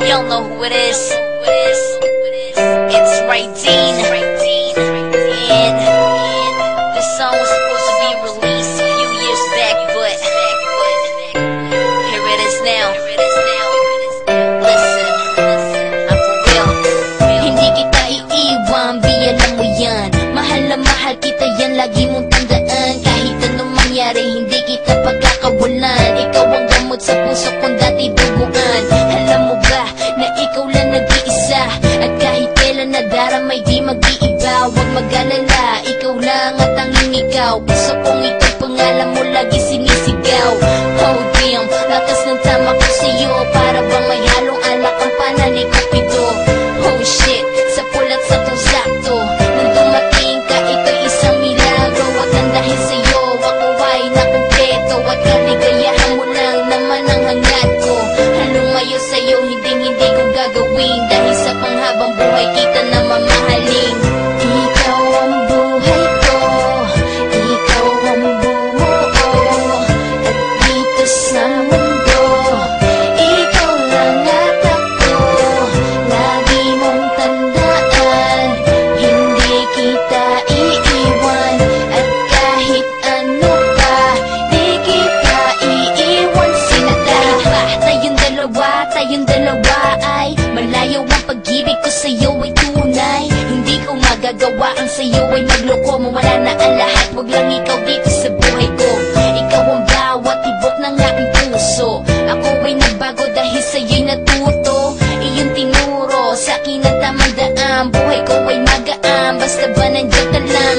Y'all know who it is. It's Ray Dean. And this song was supposed to be released a few years back, but here it is now. Listen, I'm for real. Hindi kita iiwan, alam mo yan. Mahal na mahal kita yan, lagi mong tandaan. Kahit anong mangyari, hindi kita pagkakawalan. Ikaw ang gamot sa puso kong dati duguan. Alam mo ba na ikaw lang nag-iisa, at kahit kailan nadaramay di mag-iiba. Huwag mag-alala, ikaw lang at tanging ikaw. Puso kong ikaw, pangalan mo lagi sinisigaw. Oh damn, lakas ng tama ko sa'yo, para bang may halong alak ang panalik ko pito. Oh shit, sa pulat sa kong sakto, nang dumating ka, ito'y isang milagro. At ang dahil sa'yo, ako ay nakumpleto, at kaligayahan mo lang naman ang hangat ko. Halumayo sa'yo, hindi ko gagawin, dahil sa panghabang buhay kita na mamahalin. Ikaw ang buhay ko, ikaw ang buo, at dito sa mundo, ikaw lang at ako. Lagi mong tandaan, hindi kita iiwan, at kahit ano pa, di kita iiwan. Sinadahit ba tayong dalawa ay malayo ang pag-ibig ko sa'yo ay tunay. Hindi ko magagawa ang sa'yo ay magloko. Mawala na ang lahat, wag lang ikaw dito sa buhay ko. Ikaw ang bawat tibok ng aking puso. Ako ay nagbago dahil sa'yo'y natuto. Iyong tinuro sa akin ang tamang daan. Buhay ko ay magaan, basta ba nandiyan ka lang.